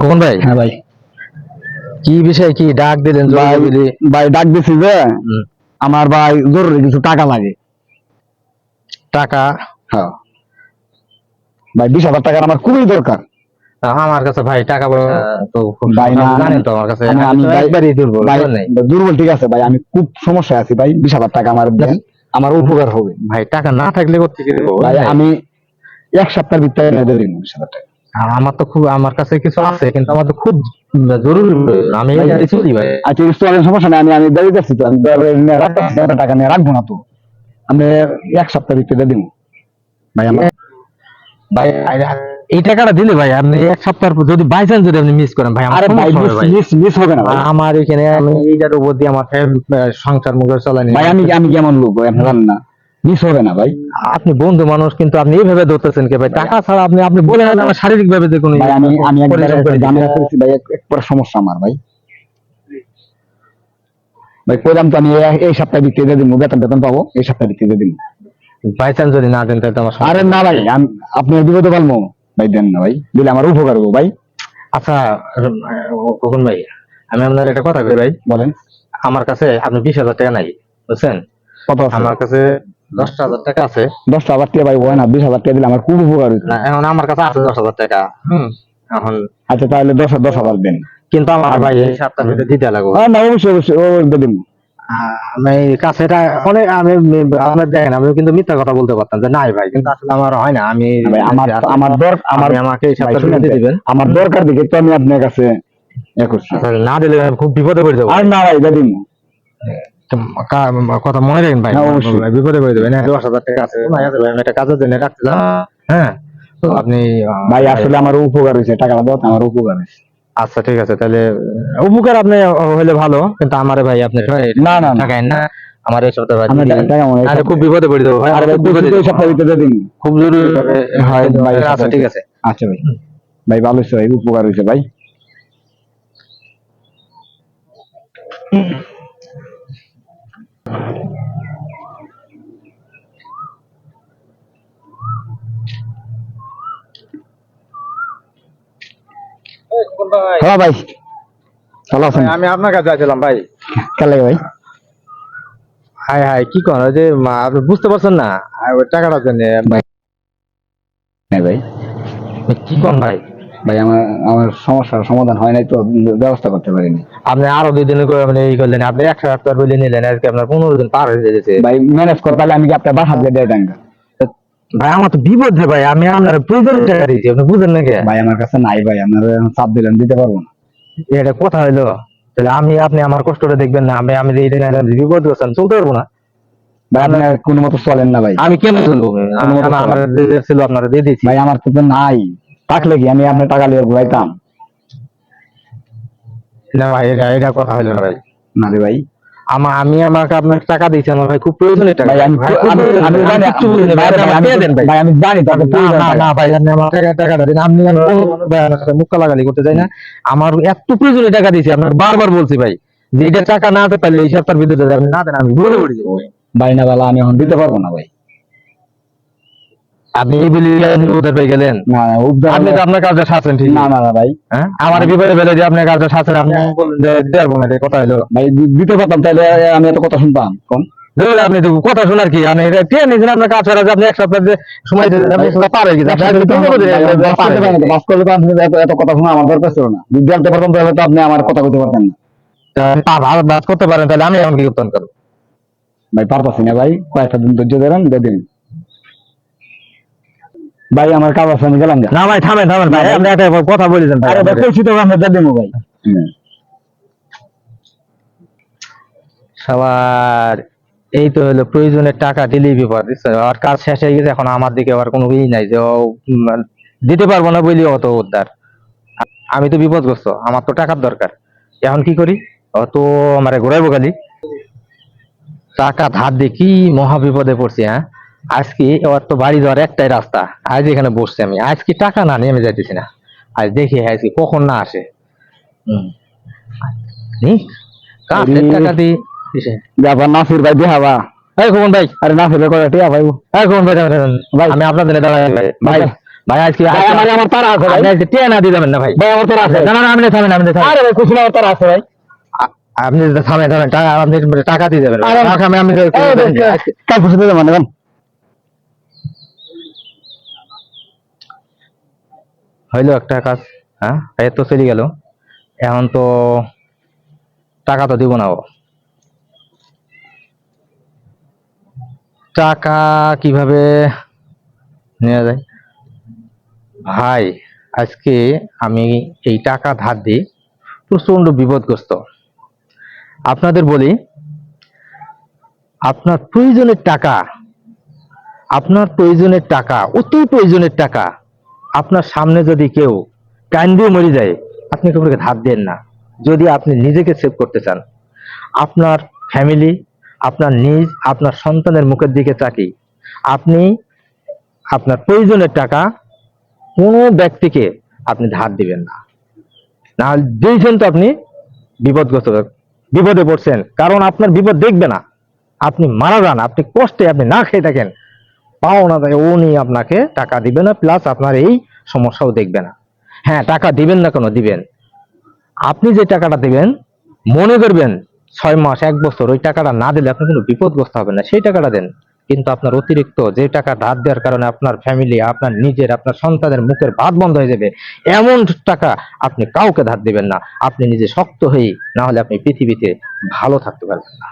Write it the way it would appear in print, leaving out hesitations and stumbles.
কোন ভাই? হ্যাঁ ভাই। কি বিষয়, কি ডাক দিলেন? ভাই ভাই ডাক দিছি যে আমার ভাই জরুরি কিছু টাকা লাগে। টাকা? হ্যাঁ ভাই, 20,000 টাকার আমার খুবই দরকার। আমার কাছে ভাই টাকা পয়সা তো খুব ভাই না, জানেন তো আমার কাছে আমি তো ভাই একবারই দুর্বল। ভাই নাই দুর্বল, ঠিক আছে ভাই, আমি খুব সমস্যায় আছি ভাই। 20,000 টাকা আমার দেন, আমার উপকার হবে ভাই। টাকা না থাকলে কোথেকে দেবো ভাই? আমি 1 সপ্তাহের ভিতরে দিয়ে দিন 20,000 টাকা। আমার তো খুব, আমার কাছে কিছু আছে কিন্তু আমার তো খুব জরুরি প্রয়োজন। আমি এই গাড়ি চলি ভাই। আচ্ছা চলেন, সমস্যা নেই, আমি দাঁড়িয়ে যাচ্ছি তো, আমি টাকা নিয়ে রাখবো না তো, আমি 1 সপ্তাহের ভিতরে দিব ভাই। আমার ভাই এই টাকাটা দিলে ভাই আপনি এক সপ্তাহ যদি বাই চান্স যদি আপনি মিস করেন ভাই, আমার আরে ভাই সমস্যা হবে ভাই। মিস হবে না ভাই। আমার এখানে আমি এইটার উপর দিয়ে আমার সংসার মুখে চলানি ভাই আমি কেমন লোক ভাই আপনি জানেন না, মিস হবে না ভাই। আপনি বন্ধু মানুষ কিন্তু আপনি এইভাবে ধরতেছেন কে ভাই? টাকা ছাড়া আপনি আপনি বলে না আমার শারীরিক ভাবে যে কোনো ভাই আমি পরিশ্রম করে দিতে। ঝামেলা করেছি ভাই, একবার সমস্যা আমার ভাই। ভাই কইলাম তো আমি এই সপ্তাহে ভিত্তিতে দিয়ে দিব, বেতন পাবো এই সপ্তাহে ভিত্তিতে দিব। বাই চান্স যদি না দেন তাহলে তো আমার সমস্যা। আরে না ভাই, আপনি বিপদে পারবো ভাই, দেন না ভাই, দিলে আমার উপকার হবো ভাই। আচ্ছা খোকন ভাই, আমি আপনার একটা কথা কই ভাই। বলেন। আমার কাছে আপনি 20,000 টাকা নাই, বুঝছেন? কত আছে? আমার কাছে 10,000 টাকা আছে। 10,000 টাকা ভাই হয় না, 20,000 টাকা দিলে আমার খুব উপকার হইতো। না, এখন আমার কাছে আছে 10,000 টাকা। এখন আচ্ছা তাহলে 10,000 দেন। কিন্তু আমার ভাই এই সপ্তাহের ভিতরে দিতে লাগবে। না অবশ্যই অবশ্যই ও দিন। আমি কাছে এটা অনেক, আমি আপনার দেখেন আমি কিন্তু মিথ্যা কথা বলতে পারতাম যে নাই ভাই, কিন্তু আসলে আমার হয় না। আমি ভাই আমার আমাকে এই সপ্তাহের শুনেন, ভিতরে দিবেন। আমার দরকার দিকে তো আমি আপনার কাছে করছি। আচ্ছা, না দিলে আমি খুব বিপদে পড়ে যাবো। আর না ভাই দিন। কথা মনে রাখেন ভাই, হ্যাঁ, অবশ্যই। বিপদে পড়ে যাবেন। 10,000 টাকা আছে ভাই, আছে ভাই, আমি একটা কাজের জন্য রাখতে যাবো। হ্যাঁ, তো আপনি ভাই আসলে আমার উপকার হয়েছে, টাকাটা দাও, আমার উপকার হয়েছে। আচ্ছা ঠিক আছে, তাহলে উপকার আপনি হলে ভালো, কিন্তু আমারে ভাই আপনি না না না ঠকাইন না। আমার এই সপ্তাহে আমি টাকা মনে আরে খুব বিপদে পড়ে যাবো ভাই। আরে ভাই এই সপ্তাহের ভিতরে দিন। খুব জরুরি হয় ভাই। আচ্ছা ঠিক আছে। আচ্ছা ভাই, ভাই ভালো হয়েছে ভাই, উপকার হয়েছে ভাই। হ্যাঁ ভাই, ভালো আছেন? আমি আপনার কাছে যাচ্ছিলাম ভাই। কেন ভাই? হাই হাই, কি করেন ওই যে আপনি বুঝতে পারছেন না ওই টাকাটার জন্য ভাই হ্যাঁ ভাই, কি করেন ভাই? ভাই আমার সমস্যার সমাধান হয় নাই তো, ব্যবস্থা করতে পারিনি। আপনি আরো 2 দিন করে আপনি এই করলেন, আপনি 1 সপ্তাহ বলে নিলেন, আজকে আপনার 15 দিন পার হয়ে গেছে ভাই ম্যানেজ করতে পারলে আমি কি আপনার বাসা দিয়ে দিয়ে দেন? ভাই। আমার তো বিপদ রে ভাই, আমি আপনার প্রয়োজন টাকা দিয়েছি, আপনি বুঝেন না কে? ভাই আমার কাছে নাই ভাই, আপনার চাপ দিলেন দিতে পারবো না। এটা কথা হইলো? তাহলে আপনি আমার কষ্টটা দেখবেন না? আমি যে এটা বিপদ করছেন, চলতে পারবো না ভাই। আপনার কোনো মতো চলেন না ভাই। আমি কেন চলবো? আমার ছিল আপনারা দিয়ে দিয়েছি ভাই, আমার তো নাই, থাকলে কি আমি আপনার টাকা লিয়ে ঘুরাইতাম? না ভাই, এটা কথা হইলো না ভাই। না রে ভাই, আমি আমাকে আপনার টাকা দিয়েছি, আমার ভাই খুব প্রয়োজনীয় টাকা। ভাই আমি জানি, ভাই আমি জানি তো না ভাই, আপনি আমার টাকাটা দিন। আপনি মুখ লাগালি করতে চাই না। আমার এত প্রয়োজনীয় টাকা দিয়েছি, আপনার বারবার বলছি ভাই যে এটা টাকা না দিতে পারলে এই সপ্তাহের ভিতরে আপনি না দেন, আমি বলে পড়ে যাবো ভাই। না বালা, আমি এখন দিতে পারবো না ভাই। আপনি এই বলে বিপদে পেয়ে গেলেন। না আপনি তো আপনার কাজটা সাথেন ঠিক না না না ভাই, হ্যাঁ, আমার বিপদে পেলে যে আপনার কাজটা সাথেন, আপনি বললেন যে দেবো না, কথা হলো ভাই দিতে পারতাম তাহলে আমি এত কথা শুনতাম কম। আপনি তো কথা শোনার কি, আমি এটা কে নিয়েছেন আপনার কাজ ছাড়া যে আপনি 1 সপ্তাহ যে সময় দিয়েছেন, আপনি সেটা পারে কি? বাস করলে তো আপনি এত কথা শোনা আমার দরকার ছিল না। যদি জানতে পারতাম তাহলে তো আপনি আমার কথা বলতে পারতেন না। ভালো বাস করতে পারেন, তাহলে আমি এখন কি করতাম করবো ভাই? পারতাছি না ভাই, কয়েকটা দিন ধৈর্য ধরেন, দিয়ে দিন ভাই। আমার কাজ আছে, আমি গেলাম। না ভাই, থামেন ভাই, আপনি একটা কথা বলেছেন ভাই। আরে ভাই কইছি তো, আমরা দিয়ে দেবো ভাই। সবার এই তো হলো প্রয়োজনের টাকা দিলেই বিপদ। আর কাজ শেষ হয়ে গেছে, এখন আমার দিকে আবার কোনো ই নাই যে দিতে পারবো না বলি অত উদ্ধার। আমি তো বিপদগ্রস্ত, আমার তো টাকার দরকার। এখন কি করি? অত আমার ঘোরাইবো খালি টাকা ধার দিয়ে, কি মহা বিপদে পড়ছি। হ্যাঁ, আজকে ওর তো বাড়ি যাওয়ার একটাই রাস্তা, আজ এখানে বসছি আমি। আজকে টাকা না নিয়ে আমি যাইতেছি না, আজ দেখি আজকে কখন না আসে। কার টাকা দিই ব্যাপার নাসির ভাই দেখাবা এই খোকন ভাই, আরে না ফেলে করে টিয়া ভাই এই খোকন ভাই, দাঁড়ান। ভাই। আমি আপনাদের দাঁড়াই ভাই। ভাই ভাই আজকে ভাই, আমার তারা আছে ভাই। আপনি আজকে টিয়া না দিয়ে যাবেন না ভাই। ভাই আমার তারা আছে। না না না, আপনি থামেন, আপনি থামেন। আরে ভাই কুসুম আমার তারা আছে ভাই। আপনি থামেন থামেন, টাকা আপনি টাকা দিয়ে যাবেন ভাই। আরে টাকা আমি কাল পরশু দিতে মানে হইলো একটা কাজ। হ্যাঁ, এই তো চলে গেল। এখন তো টাকা তো দিব না ও। টাকা কিভাবে নেওয়া যায় ভাই? আজকে আমি এই টাকা ধার দিই, প্রচন্ড বিপদগ্রস্ত। আপনাদের বলি, আপনার প্রয়োজনের টাকা, আপনার প্রয়োজনের টাকা, অতি প্রয়োজনের টাকা, আপনার সামনে যদি কেউ কান্দে মরে যায়, আপনি কাউকে ধার দেন না। যদি আপনি নিজেকে সেভ করতে চান, আপনার ফ্যামিলি, আপনার নিজ, আপনার সন্তানের মুখের দিকে তাকি আপনি আপনার প্রয়োজনের টাকা কোনো ব্যক্তিকে আপনি ধার দিবেন না। না হলে দিয়েছেন তো আপনি বিপদগ্রস্ত, বিপদে পড়ছেন, কারণ আপনার বিপদ দেখবে না। আপনি মারা যান, আপনি কষ্টে, আপনি না খেয়ে থাকেন, পাও না থাকে, ও নিয়ে আপনাকে টাকা দিবে না, প্লাস আপনার এই সমস্যাও দেখবে না। হ্যাঁ, টাকা দিবেন না কেন দিবেন, আপনি যে টাকাটা দিবেন মনে করবেন 6 মাস 1 বছর ওই টাকাটা না দিলে আপনি কোনো বিপদগ্রস্ত হবেন না, সেই টাকাটা দেন। কিন্তু আপনার অতিরিক্ত যে টাকা ধার দেওয়ার কারণে আপনার ফ্যামিলি, আপনার নিজের, আপনার সন্তানের মুখের ভাত বন্ধ হয়ে যাবে, এমন টাকা আপনি কাউকে ধার দিবেন না। আপনি নিজে শক্ত হয়ে, না হলে আপনি পৃথিবীতে ভালো থাকতে পারবেন না।